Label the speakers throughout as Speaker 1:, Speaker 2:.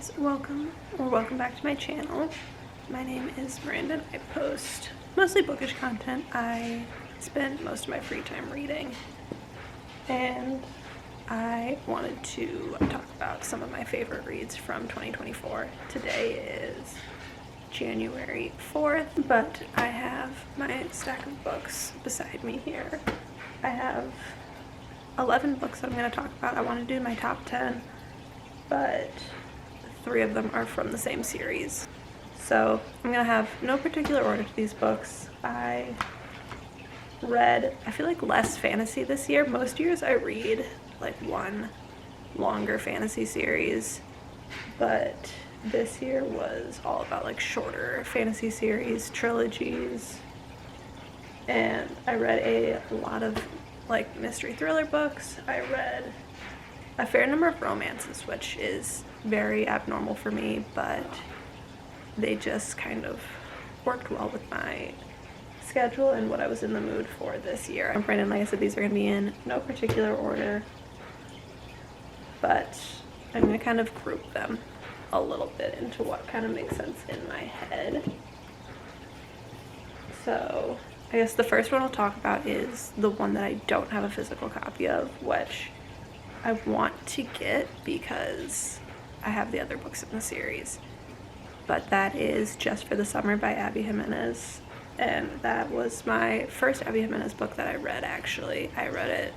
Speaker 1: guys, welcome back to my channel. My name is Brandon. I post mostly bookish content. I spend most of my free time reading, and I wanted to talk about some of my favorite reads from 2024. Today is January 4th, but I have my stack of books beside me here. I have 11 books that I'm going to talk about. I want to do my top 10, but 3 of them are from the same series. So I'm going to have no particular order to these books. I feel like less fantasy this year. Most years I read like one longer fantasy series, but this year was all about like shorter fantasy series, trilogies, and I read a lot of like mystery thriller books. I read a fair number of romances, which is very abnormal for me, but they just kind of worked well with my schedule and what I was in the mood for this year. I'm Brandon, like I said, these are going to be in no particular order, but I'm going to kind of group them a little bit into what kind of makes sense in my head. So I guess the first one I'll talk about is the one that I don't have a physical copy of, which I want to get because I have the other books in the series. But that is Just for the Summer by Abby Jimenez. And that was my first Abby Jimenez book that I read, actually. I read it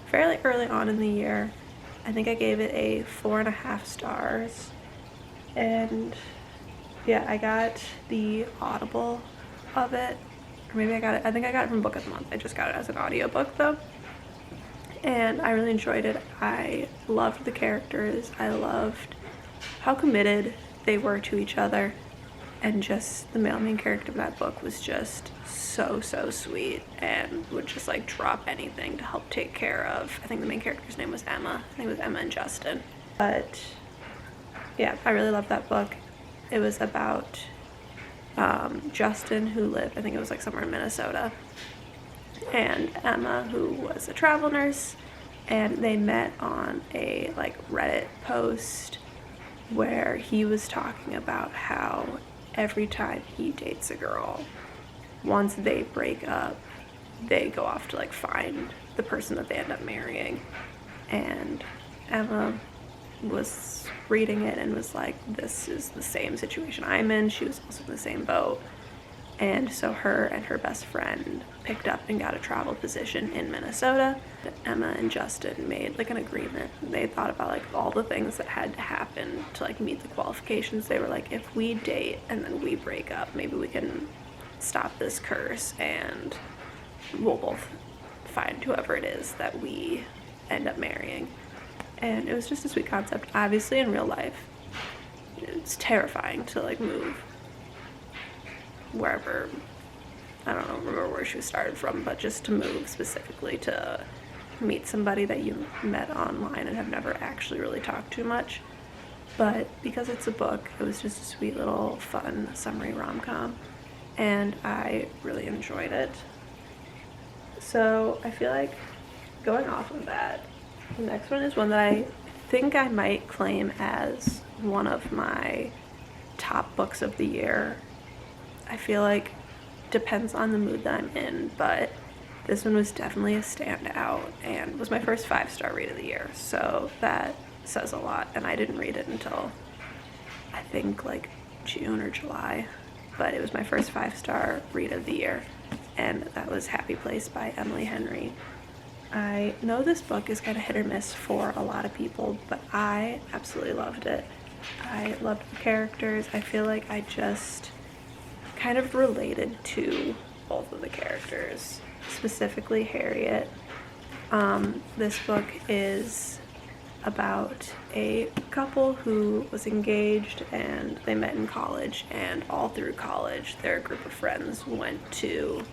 Speaker 1: fairly early on in the year. I think I gave it a 4.5 stars. And yeah, I got the Audible of it. Or maybe I think I got it from Book of the Month. I just got it as an audiobook though. And I really enjoyed it. I loved the characters. I loved how committed they were to each other. And just the male main character of that book was just so sweet and would just like drop anything to help take care of, I think the main character's name was Emma. I think it was Emma and Justin. But yeah, I really loved that book. It was about Justin, who lived, I think it was like somewhere in Minnesota, and Emma, who was a travel nurse, and they met on a like Reddit post where he was talking about how every time he dates a girl, once they break up, they go off to like find the person that they end up marrying. And Emma was reading it and was like, this is the same situation I'm in. She was also in the same boat. And so her and her best friend picked up and got a travel position in Minnesota. Emma and Justin made like an agreement. They thought about like all the things that had to happen to like meet the qualifications. They were like, if we date and then we break up, maybe we can stop this curse and we'll both find whoever it is that we end up marrying. And it was just a sweet concept. Obviously in real life, it's terrifying to like move wherever, I don't know, remember where she started from, but just to move specifically to meet somebody that you met online and have never actually really talked to much. But because it's a book, it was just a sweet little fun summery rom-com, and I really enjoyed it. So I feel like going off of that, the next one is one that I think I might claim as one of my top books of the year. I feel like depends on the mood that I'm in, but this one was definitely a standout and was my first 5-star read of the year. So that says a lot, and I didn't read it until I think like June or July, but it was my first 5-star read of the year, and that was Happy Place by Emily Henry. I know this book is kind of hit or miss for a lot of people, but I absolutely loved it. I loved the characters. I feel like I just kind of related to both of the characters, specifically Harriet. This book is about a couple who was engaged and they met in college, and all through college their group of friends went to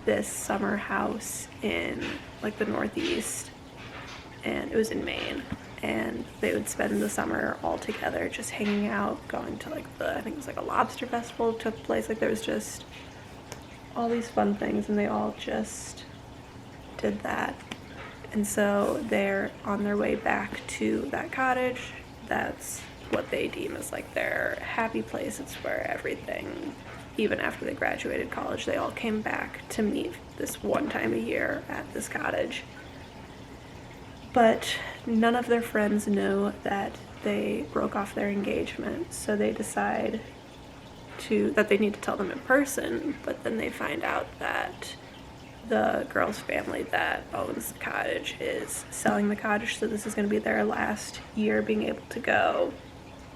Speaker 1: this summer house in like the Northeast, and it was in Maine, and they would spend the summer all together just hanging out, going to like I think it was like a lobster festival took place. Like there was just all these fun things, and they all just did that. And so they're on their way back to that cottage that's what they deem as like their happy place. It's where everything, even after they graduated college, they all came back to meet this one time a year at this cottage. But none of their friends know that they broke off their engagement, so they decide that they need to tell them in person, but then they find out that the girl's family that owns the cottage is selling the cottage, so this is going to be their last year being able to go.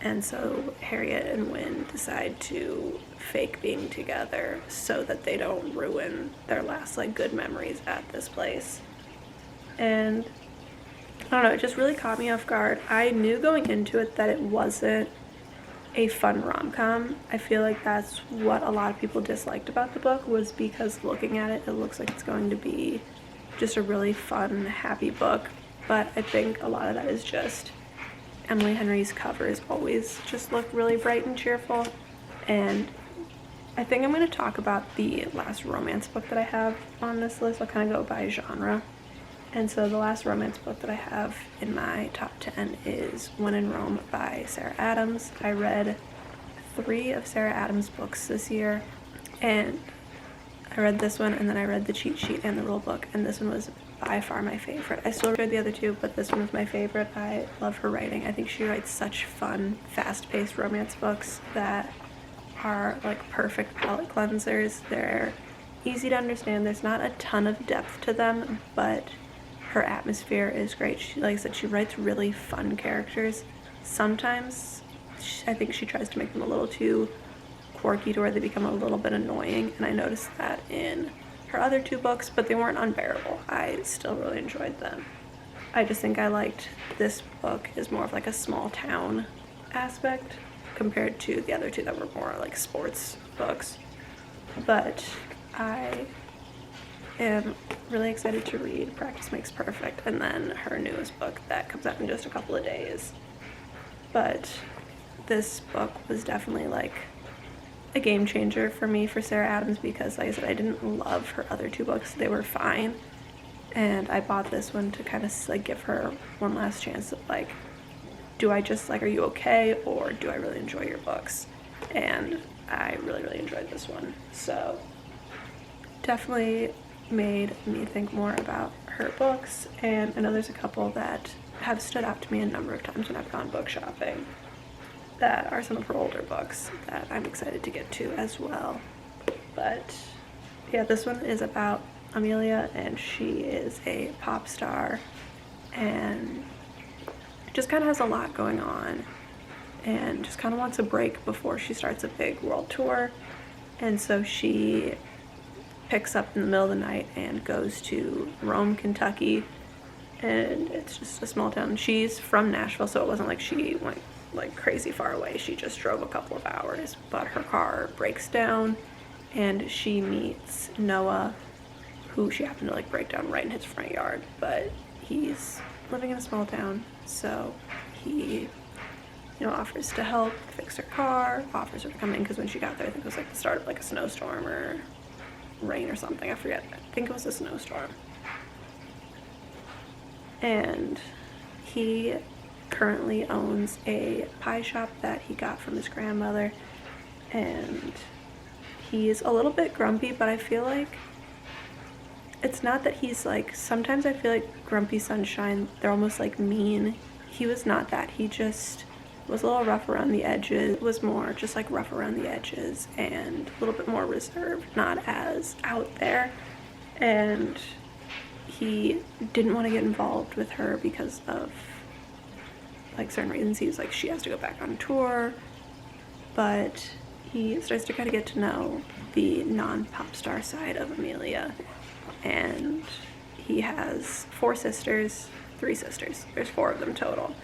Speaker 1: And so Harriet and Wynne decide to fake being together so that they don't ruin their last like good memories at this place. And I don't know, it just really caught me off guard. I knew going into it that it wasn't a fun rom-com. I feel like that's what a lot of people disliked about the book, was because looking at it, it looks like it's going to be just a really fun, happy book. But I think a lot of that is just Emily Henry's covers always just look really bright and cheerful. And I think I'm going to talk about the last romance book that I have on this list. I'll kind of go by genre. And so the last romance book that I have in my top 10 is When in Rome by Sarah Adams. I read 3 of Sarah Adams' books this year, and I read this one, and then I read the cheat sheet and the rule book, and this one was by far my favorite. I still read the other 2, but this one was my favorite. I love her writing. I think she writes such fun, fast-paced romance books that are like perfect palate cleansers. They're easy to understand. There's not a ton of depth to them, but her atmosphere is great. She, like I said, she writes really fun characters. Sometimes I think she tries to make them a little too quirky to where they become a little bit annoying, and I noticed that in her other 2 books, but they weren't unbearable. I still really enjoyed them. I just think I liked this book is more of like a small town aspect compared to the other 2 that were more like sports books. But I am really excited to read Practice Makes Perfect, and then her newest book that comes out in just a couple of days. But this book was definitely like a game changer for me for Sarah Adams, because like I said, I didn't love her other 2 books. They were fine, and I bought this one to kind of like give her one last chance of like, do I just like, are you okay, or do I really enjoy your books? And I really enjoyed this one. So definitely made me think more about her books, and I know there's a couple that have stood out to me a number of times when I've gone book shopping that are some of her older books that I'm excited to get to as well. But yeah, this one is about Amelia, and she is a pop star and just kind of has a lot going on and just kind of wants a break before she starts a big world tour. And so she picks up in the middle of the night and goes to Rome, Kentucky, and it's just a small town. She's from Nashville, so it wasn't like she went like crazy far away. She just drove a couple of hours, but her car breaks down and she meets Noah, who she happened to like break down right in his front yard, but he's living in a small town, so he offers to help fix her car, offers her to come in, because when she got there, I think it was like the start of like a snowstorm or rain or something, I forget. I think it was a snowstorm. And he currently owns a pie shop that he got from his grandmother, and he's a little bit grumpy, but I feel like it's not that he's like, sometimes I feel like Grumpy Sunshine, they're almost like mean. He was not that. He just was a little rough around the edges. It was more just like rough around the edges and a little bit more reserved, not as out there. And he didn't want to get involved with her because of like certain reasons. He was like, she has to go back on tour. But he starts to kind of get to know the non-pop star side of Amelia. And he has 3 sisters. There's 4 of them total.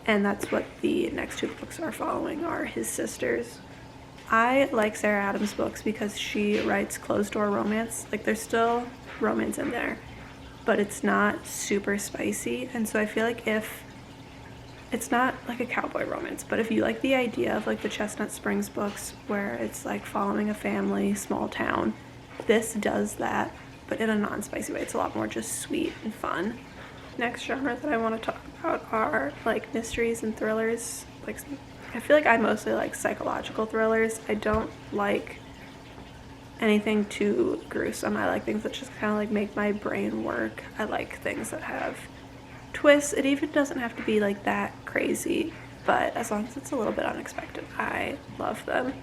Speaker 1: And that's what the next 2 books are following, are his sisters. I like Sarah Adams' books because she writes closed-door romance. Like, there's still romance in there, but it's not super spicy. And so I feel like if it's not like a cowboy romance, but if you like the idea of like the Chestnut Springs books where it's like following a family, small town, this does that, but in a non-spicy way. It's a lot more just sweet and fun. Next genre that I want to talk about are like mysteries and thrillers, like I feel like I mostly like psychological thrillers. I don't like anything too gruesome. I like things that just kind of like make my brain work. I like things that have twists. It even doesn't have to be like that crazy, but as long as it's a little bit unexpected, I love them.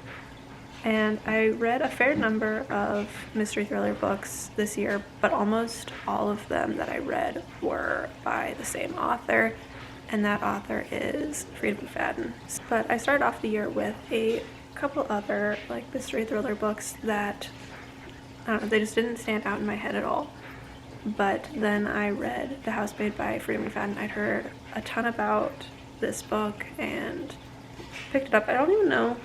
Speaker 1: And I read a fair number of mystery thriller books this year, but almost all of them that I read were by the same author, and that author is Freida McFadden. But I started off the year with a couple other like mystery thriller books that, I don't know, they just didn't stand out in my head at all. But then I read The Housemaid by Freida McFadden. I'd heard a ton about this book and picked it up. I don't even know,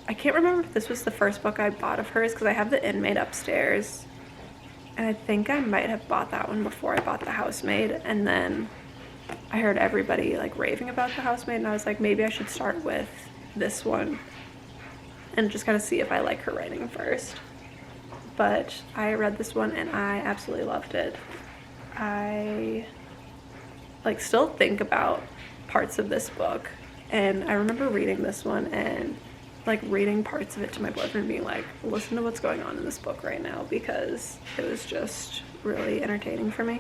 Speaker 1: I can't remember if this was the first book I bought of hers, because I have The Inmate upstairs, and I think I might have bought that one before I bought The Housemaid, and then I heard everybody like raving about The Housemaid, and I was like, maybe I should start with this one and just kind of see if I like her writing first. But I read this one and I absolutely loved it. I like still think about parts of this book, and I remember reading this one and like reading parts of it to my boyfriend, being like, listen to what's going on in this book right now, because it was just really entertaining for me.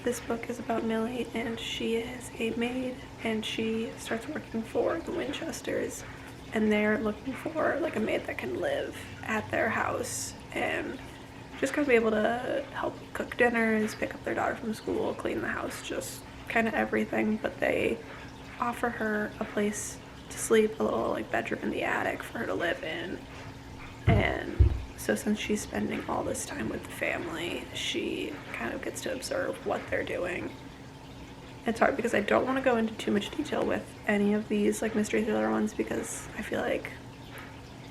Speaker 1: This book is about Millie, and she is a maid, and she starts working for the Winchesters, and they're looking for like a maid that can live at their house and just kind of be able to help cook dinners, pick up their daughter from school, clean the house, just kind of everything. But they offer her a place to sleep, a little like bedroom in the attic for her to live in. And so since she's spending all this time with the family, she kind of gets to observe what they're doing. It's hard because I don't want to go into too much detail with any of these like mystery thriller ones, because I feel like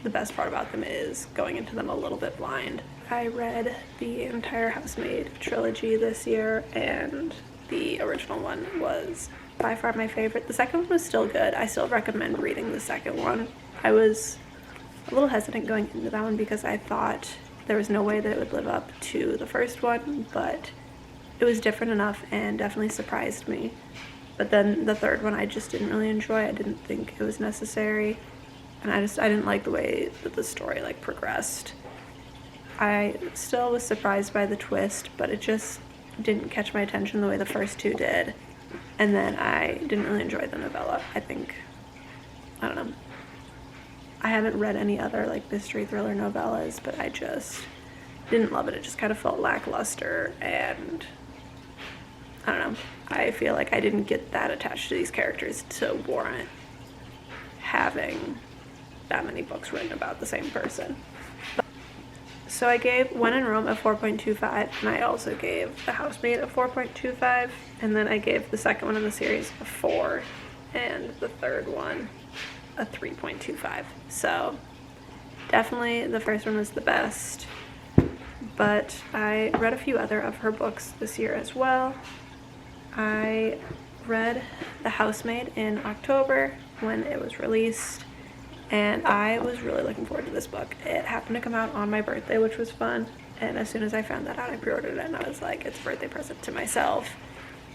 Speaker 1: the best part about them is going into them a little bit blind. I read the entire Housemaid trilogy this year, and the original one was by far my favorite. The second one was still good. I still recommend reading the second one. I was a little hesitant going into that one because I thought there was no way that it would live up to the first one, but it was different enough and definitely surprised me. But then the third one I just didn't really enjoy. I didn't think it was necessary, and I didn't like the way that the story like progressed. I still was surprised by the twist, but it just didn't catch my attention the way the first two did. And then I didn't really enjoy the novella. I don't know. I haven't read any other like mystery thriller novellas, but I just didn't love it. It just kind of felt lackluster, and I don't know. I feel like I didn't get that attached to these characters to warrant having that many books written about the same person. So I gave When in Rome a 4.25, and I also gave The Housemaid a 4.25, and then I gave the second one in the series a 4, and the third one a 3.25. So definitely the first one was the best, but I read a few other of her books this year as well. I read The Housemaid in October when it was released, and I was really looking forward to this book. It happened to come out on my birthday, which was fun, and as soon as I found that out, I pre-ordered it, and I was like, it's a birthday present to myself.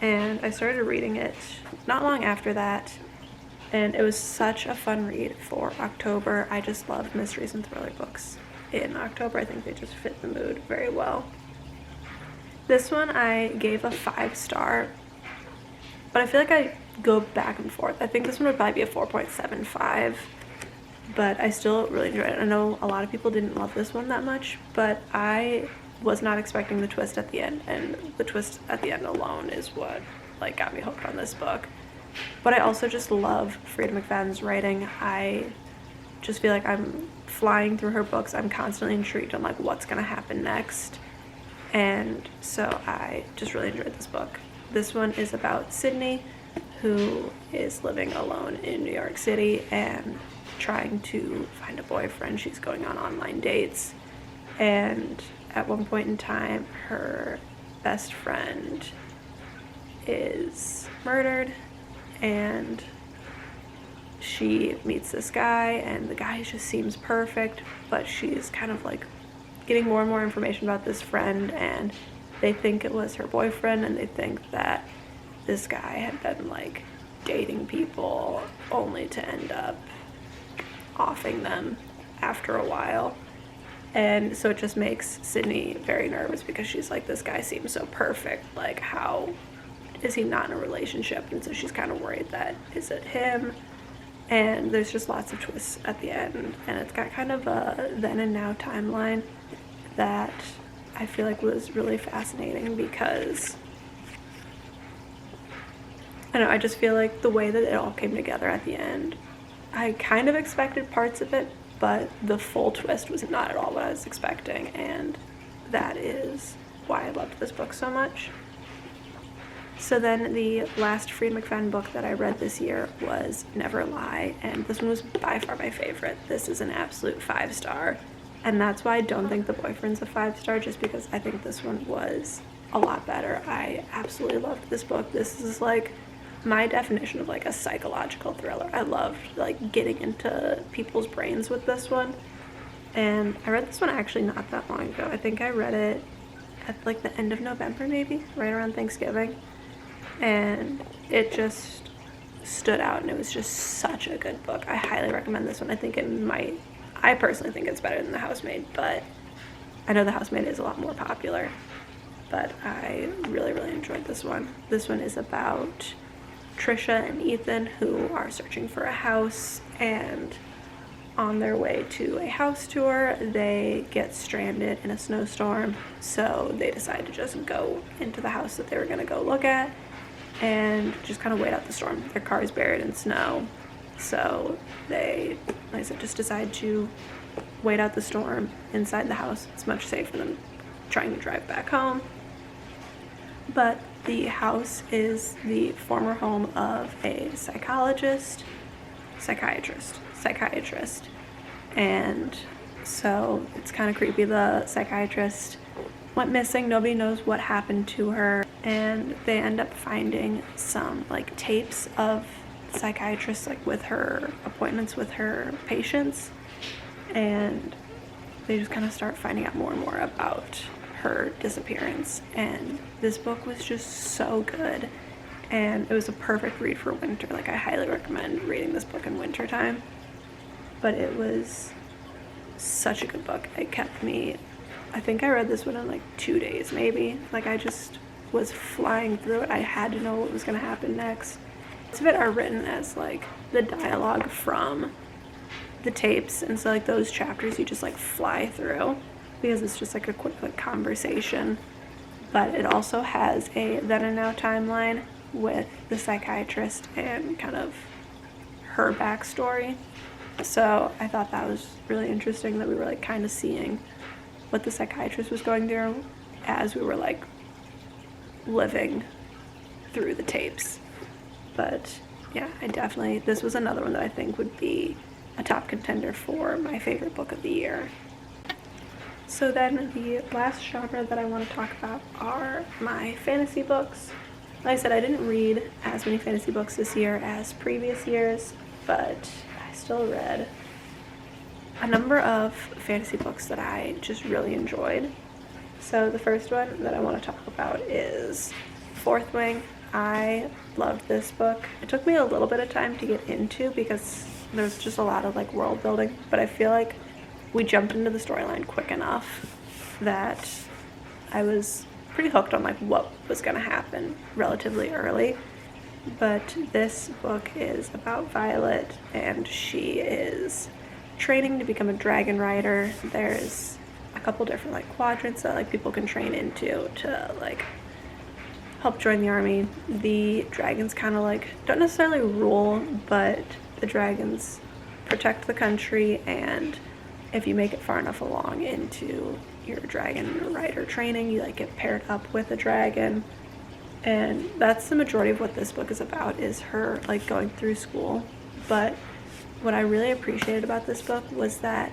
Speaker 1: And I started reading it not long after that, and it was such a fun read for October. I just love mysteries and thriller books in October. I think they just fit the mood very well. This one I gave a 5-star, but I feel like I go back and forth. I think this one would probably be a 4.75, but I still really enjoyed it. I know a lot of people didn't love this one that much, but I was not expecting the twist at the end, and the twist at the end alone is what like got me hooked on this book. But I also just love Freida McFadden's writing. I just feel like I'm flying through her books. I'm constantly intrigued on like what's gonna happen next, and so I just really enjoyed this book. This one is about Sydney, who is living alone in New York City and trying to find a boyfriend. She's going on online dates, and at one point in time her best friend is murdered, and she meets this guy, and the guy just seems perfect, but she's kind of like getting more and more information about this friend, and they think it was her boyfriend, and they think that this guy had been like dating people only to end up offing them after a while. And so it just makes Sydney very nervous because she's like, this guy seems so perfect, like how is he not in a relationship? And so she's kind of worried that, is it him? And there's just lots of twists at the end, and it's got kind of a then and now timeline that I feel like was really fascinating because I don't know, I just feel like the way that it all came together at the end, I kind of expected parts of it, but the full twist was not at all what I was expecting, and that is why I loved this book so much. So then the last Freed McFadden book that I read this year was Never Lie, and this one was by far my favorite. This is an absolute 5-star, and that's why I don't think The Boyfriend's a 5-star, just because I think this one was a lot better. I absolutely loved this book. This is like my definition of like a psychological thriller. I loved like getting into people's brains with this one, and I read this one actually not that long ago. I think I read it at like the end of November, maybe right around Thanksgiving, and it just stood out, and it was just such a good book. I highly recommend this one. I personally think it's better than The Housemaid, but I know The Housemaid is a lot more popular, but I really, really enjoyed this one. This one is about Trisha and Ethan, who are searching for a house, and on their way to a house tour, they get stranded in a snowstorm, so they decide to just go into the house that they were going to go look at and just kind of wait out the storm. Their car is buried in snow, so they, like I said, just decide to wait out the storm inside the house. It's much safer than trying to drive back home. But the house is the former home of a psychiatrist, and so it's kind of creepy. The psychiatrist went missing. Nobody knows what happened to her, and they end up finding some like tapes of the psychiatrist, like with her appointments with her patients, and they just kind of start finding out more and more about her disappearance. And this book was just so good, and it was a perfect read for winter. Like, I highly recommend reading this book in winter time. But it was such a good book. It kept me, I think I read this one in like 2 days maybe. Like, I just was flying through it. I had to know what was going to happen next. Most of it are written as like the dialogue from the tapes, and so like those chapters you just like fly through because it's just like a quick like conversation. But it also has a then and now timeline with the psychiatrist and kind of her backstory. So I thought that was really interesting, that we were like kind of seeing what the psychiatrist was going through as we were like living through the tapes. But yeah, this was another one that I think would be a top contender for my favorite book of the year. So then the last genre that I want to talk about are my fantasy books. Like I said, I didn't read as many fantasy books this year as previous years, but I still read a number of fantasy books that I just really enjoyed. So the first one that I want to talk about is Fourth Wing. I loved this book. It took me a little bit of time to get into because there's just a lot of like world building, but I feel like we jumped into the storyline quick enough that I was pretty hooked on like what was going to happen relatively early. But this book is about Violet, and she is training to become a dragon rider. There's a couple different like quadrants that like people can train into to like help join the army. The dragons kind of like don't necessarily rule, but the dragons protect the country, and if you make it far enough along into your dragon rider training, you like get paired up with a dragon. And that's the majority of what this book is about, is her like going through school. But what I really appreciated about this book was that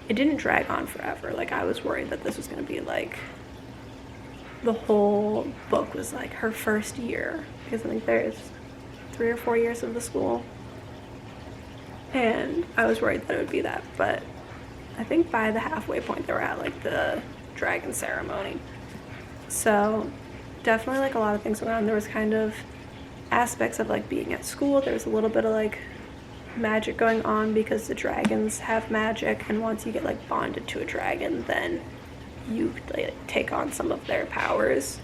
Speaker 1: it didn't drag on forever. Like, I was worried that this was going to be like the whole book was like her first year, because I think there's 3 or 4 years of the school, and I was worried that it would be that. But I think by the halfway point they were at like the dragon ceremony. So definitely like a lot of things going on. There was kind of aspects of like being at school. There was a little bit of like magic going on because the dragons have magic, and once you get like bonded to a dragon, then you like take on some of their powers.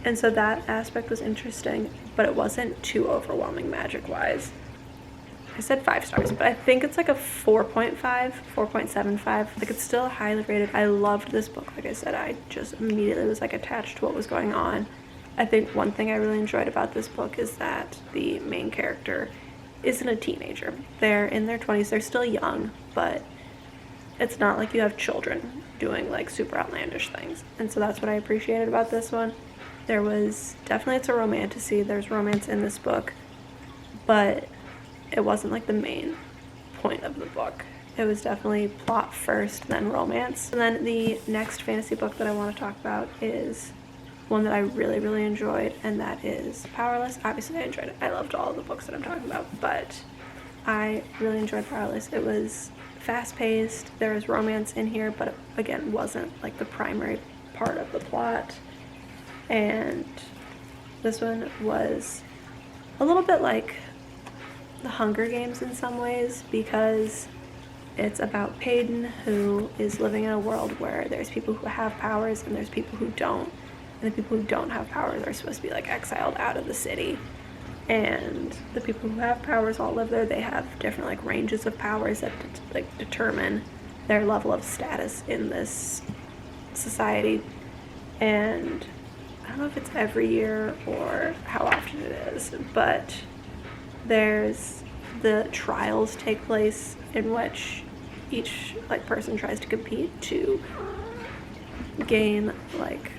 Speaker 1: And so that aspect was interesting, but it wasn't too overwhelming magic wise. I said 5 stars, but I think it's like a 4.5, 4.75. Like, it's still highly rated. I loved this book. Like I said, I just immediately was like attached to what was going on. I think one thing I really enjoyed about this book is that the main character isn't a teenager. They're in their 20s. They're still young, but it's not like you have children doing like super outlandish things. And so that's what I appreciated about this one. There was definitely, it's a romantasy. There's romance in this book, but it wasn't like the main point of the book. It was definitely plot first, then romance. And then the next fantasy book that I want to talk about is one that I really, really enjoyed, and that is Powerless. Obviously, I enjoyed it. I loved all of the books that I'm talking about, but I really enjoyed Powerless. It was fast-paced. There was romance in here, but again, wasn't like the primary part of the plot. And this one was a little bit like The Hunger Games in some ways, because it's about Peyton, who is living in a world where there's people who have powers and there's people who don't. And the people who don't have powers are supposed to be like exiled out of the city. And the people who have powers all live there. They have different like ranges of powers that like determine their level of status in this society. And I don't know if it's every year or how often it is, but there's the trials take place in which each like person tries to compete to gain like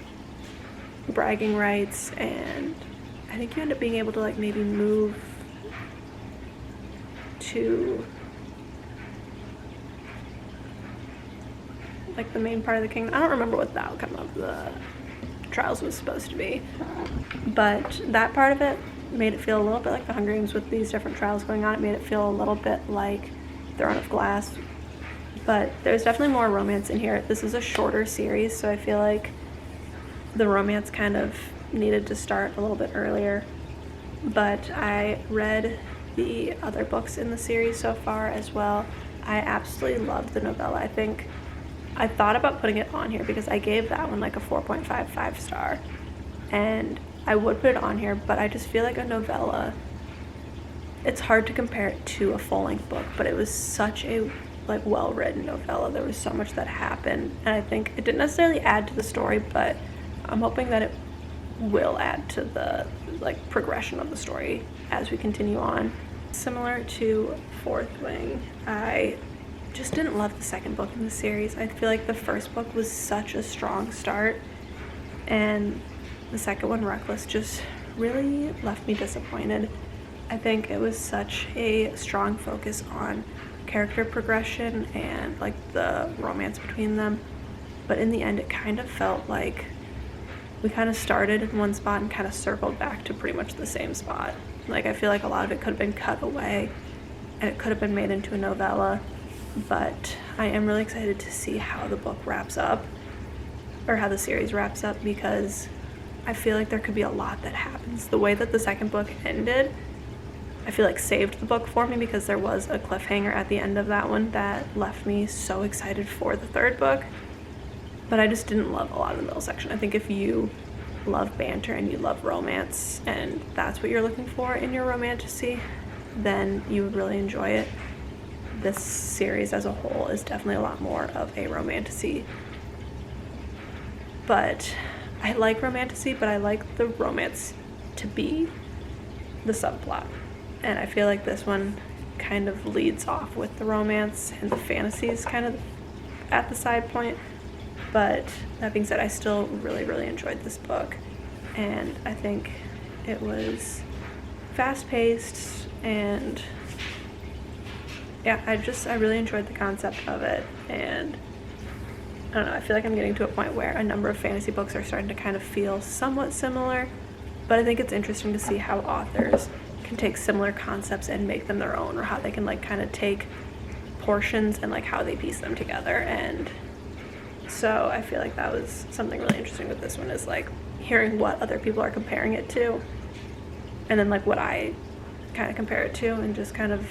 Speaker 1: bragging rights, and I think you end up being able to like maybe move to like the main part of the kingdom. I don't remember what the outcome of the trials was supposed to be, but that part of it made it feel a little bit like the Hunger Games with these different trials going on. It made it feel a little bit like Throne of Glass, but there's definitely more romance in here. This is a shorter series, so I feel like the romance kind of needed to start a little bit earlier. But I read the other books in the series so far as well. I absolutely loved the novella. I think I thought about putting it on here because I gave that one like a 4.55 star, and I would put it on here, but I just feel like a novella, it's hard to compare it to a full-length book, but it was such a like well-written novella. There was so much that happened, and I think it didn't necessarily add to the story, but I'm hoping that it will add to the like progression of the story as we continue on. Similar to Fourth Wing, I just didn't love the second book in the series. I feel like the first book was such a strong start, and the second one, Reckless, just really left me disappointed. I think it was such a strong focus on character progression and like the romance between them, but in the end it kind of felt like we kind of started in one spot and kind of circled back to pretty much the same spot. Like, I feel like a lot of it could have been cut away and it could have been made into a novella, but I am really excited to see how the book wraps up, or how the series wraps up, because I feel like there could be a lot that happens. The way that the second book ended, I feel like saved the book for me, because there was a cliffhanger at the end of that one that left me so excited for the third book. But I just didn't love a lot of the middle section. I think if you love banter and you love romance, and that's what you're looking for in your romantasy, then you would really enjoy it. This series as a whole is definitely a lot more of a romantasy. But I like romantasy, but I like the romance to be the subplot. And I feel like this one kind of leads off with the romance, and the fantasy is kind of at the side point. But that being said, I still really, really enjoyed this book, and I think it was fast-paced, and yeah, I really enjoyed the concept of it. And I don't know, I feel like I'm getting to a point where a number of fantasy books are starting to kind of feel somewhat similar, but I think it's interesting to see how authors can take similar concepts and make them their own, or how they can like kind of take portions and like how they piece them together. And so I feel like that was something really interesting with this one, is like hearing what other people are comparing it to. and then like what I kind of compare it to, and just kind of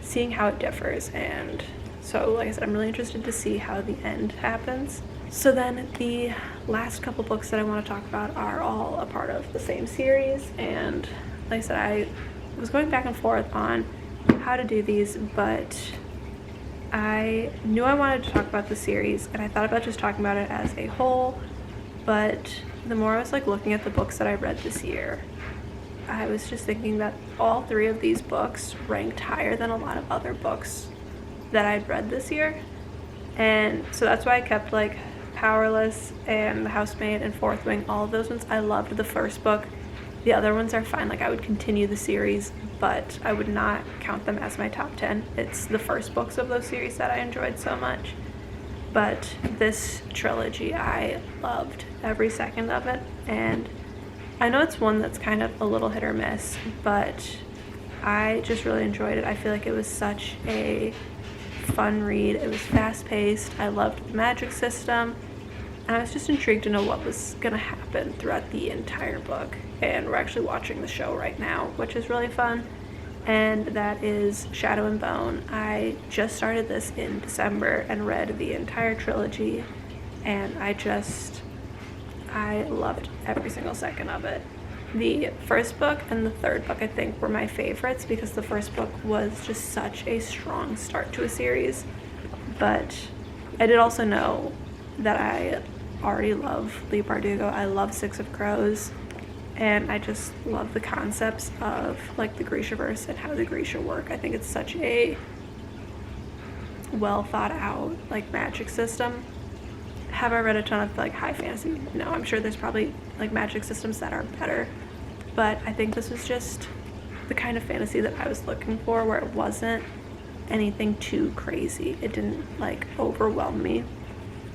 Speaker 1: seeing how it differs. And so like I said, I'm really interested to see how the end happens. So then the last couple books that I want to talk about are all a part of the same series, and like I said, I was going back and forth on how to do these, but I knew I wanted to talk about the series, and I thought about just talking about it as a whole, but the more I was like looking at the books that I read this year, I was just thinking that all 3 of these books ranked higher than a lot of other books that I'd read this year. And so that's why I kept like Powerless and The Housemaid and Fourth Wing, all of those ones. I loved the first book. The other ones are fine, like I would continue the series, but I would not count them as my top 10. It's the first books of those series that I enjoyed so much. But this trilogy, I loved every second of it, and I know it's one that's kind of a little hit or miss, but I just really enjoyed it. I feel like it was such a fun read. It was fast-paced. I loved the magic system, and I was just intrigued to know what was gonna happen throughout the entire book. And we're actually watching the show right now, which is really fun, and that is Shadow and Bone. I just started this in December and read the entire trilogy, and I loved every single second of it. The first book and the third book, I think, were my favorites because the first book was just such a strong start to a series, but I did also know that I already love Leigh Bardugo. I love Six of Crows, and I just love the concepts of like the Grishaverse and how the Grisha work. I think it's such a well thought out like magic system. Have I read a ton of like high fantasy? No, I'm sure there's probably like magic systems that are better, but I think this was just the kind of fantasy that I was looking for, where it wasn't anything too crazy. It didn't like overwhelm me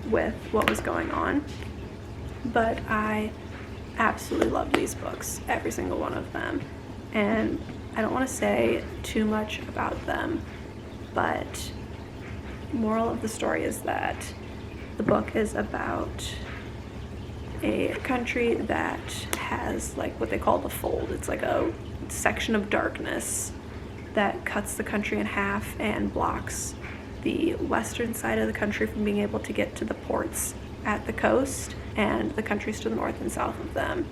Speaker 1: with what was going on, but I absolutely love these books, every single one of them, and I don't want to say too much about them, but moral of the story is that the book is about a country that has like what they call the Fold. It's like a section of darkness that cuts the country in half and blocks the western side of the country from being able to get to the ports at the coast, and the countries to the north and south of them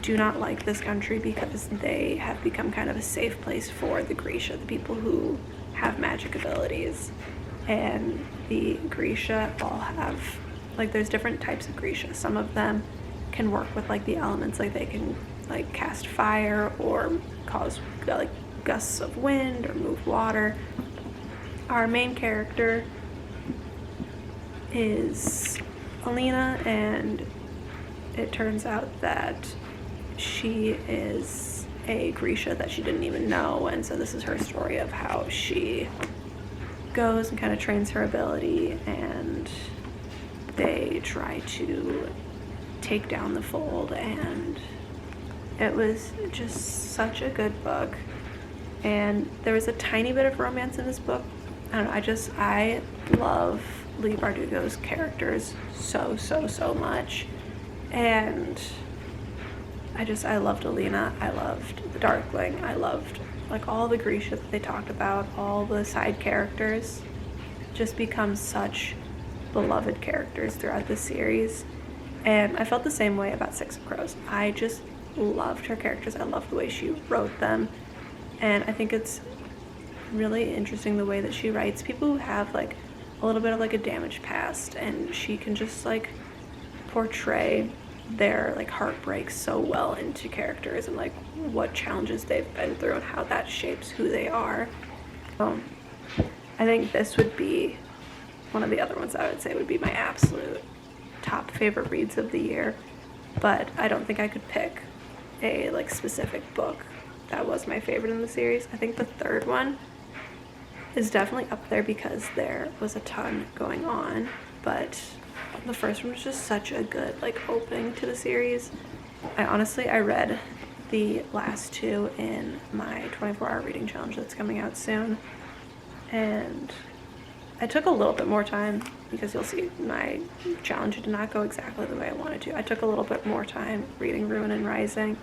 Speaker 1: do not like this country because they have become kind of a safe place for the Grisha, the people who have magic abilities. And the Grisha all have, like, there's different types of Grisha. Some of them can work with like the elements, like they can like cast fire or cause like gusts of wind or move water. Our main character is Alina, and it turns out that she is a Grisha that she didn't even know, and so this is her story of how she goes and kind of trains her ability, and they try to take down the Fold. And it was just such a good book, and there was a tiny bit of romance in this book. I don't know, I love Leigh Bardugo's characters so much, and I loved Alina, I loved the Darkling, I loved like all the Grisha that they talked about, all the side characters just become such beloved characters throughout the series. And I felt the same way about Six of Crows. I just loved her characters. I loved the way she wrote them, and I think it's really interesting the way that she writes people who have like a little bit of like a damaged past, and she can just like portray their like heartbreak so well into characters and like what challenges they've been through and how that shapes who they are. I think this would be one of the other ones I would say would be my absolute top favorite reads of the year, but I don't think I could pick a like specific book that was my favorite in the series. I think the third one is definitely up there because there was a ton going on, but the first one was just such a good like opening to the series. I read the last 2 in my 24-hour reading challenge that's coming out soon, and I took a little bit more time because you'll see my challenge did not go exactly the way I wanted to. I took a little bit more time reading Ruin and Rising,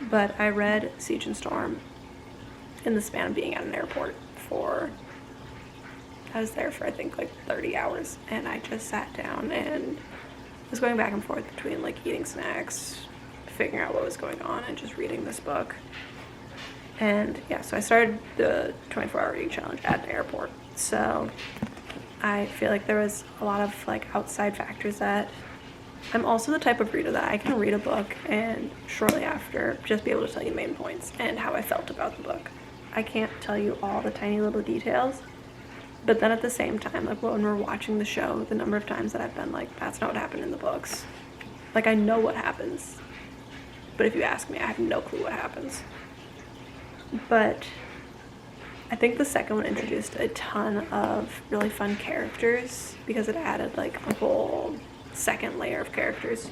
Speaker 1: but I read Siege and Storm in the span of being at an airport I was there for I think like 30 hours, and I just sat down and was going back and forth between like eating snacks, figuring out what was going on, and just reading this book. And yeah, so I started the 24-hour reading challenge at an airport. So I feel like there was a lot of like outside factors that I'm also the type of reader that I can read a book and shortly after just be able to tell you main points and how I felt about the book. I can't tell you all the tiny little details, but then at the same time, like when we're watching the show, the number of times that I've been like, that's not what happened in the books. Like I know what happens, but if you ask me, I have no clue what happens. But I think the second one introduced a ton of really fun characters because it added like a whole second layer of characters.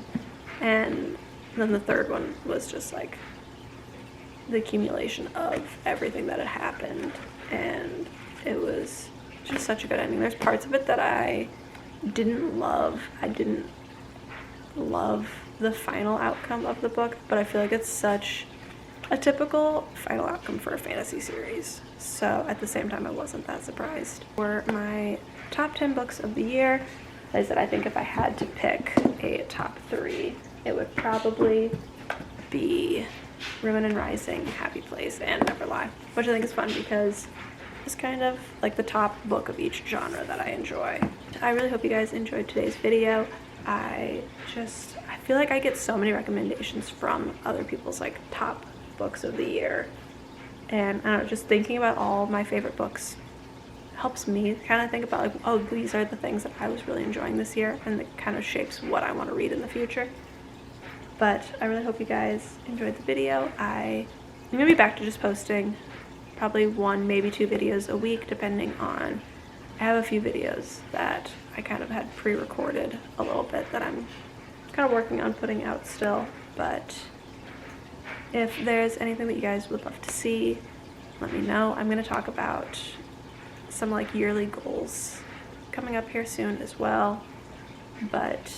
Speaker 1: And then the third one was just like the accumulation of everything that had happened, and it was just such a good ending. There's parts of it that I didn't love. I didn't love the final outcome of the book, but I feel like it's such a typical final outcome for a fantasy series. So at the same time, I wasn't that surprised. For my top 10 books of the year, I said I think if I had to pick a top 3, it would probably be Women and Rising, Happy Place, and Never Lie, which I think is fun because it's kind of like the top book of each genre that I enjoy. I really hope you guys enjoyed today's video. I feel like I get so many recommendations from other people's like top books of the year, and I don't know, just thinking about all my favorite books helps me kind of think about like, oh, these are the things that I was really enjoying this year, and it kind of shapes what I want to read in the future. But I really hope you guys enjoyed the video. I'm gonna be back to just posting probably 1, maybe 2 videos a week, depending on, I have a few videos that I kind of had pre-recorded a little bit that I'm kind of working on putting out still. But if there's anything that you guys would love to see, let me know. I'm going to talk about some like yearly goals coming up here soon as well. But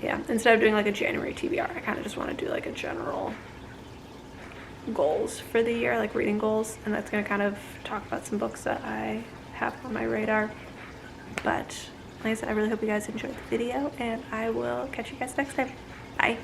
Speaker 1: yeah, instead of doing like a January TBR, I kind of just want to do like a general goals for the year, like reading goals, and that's going to kind of talk about some books that I have on my radar. But like I said, I really hope you guys enjoyed the video, and I will catch you guys next time. Bye.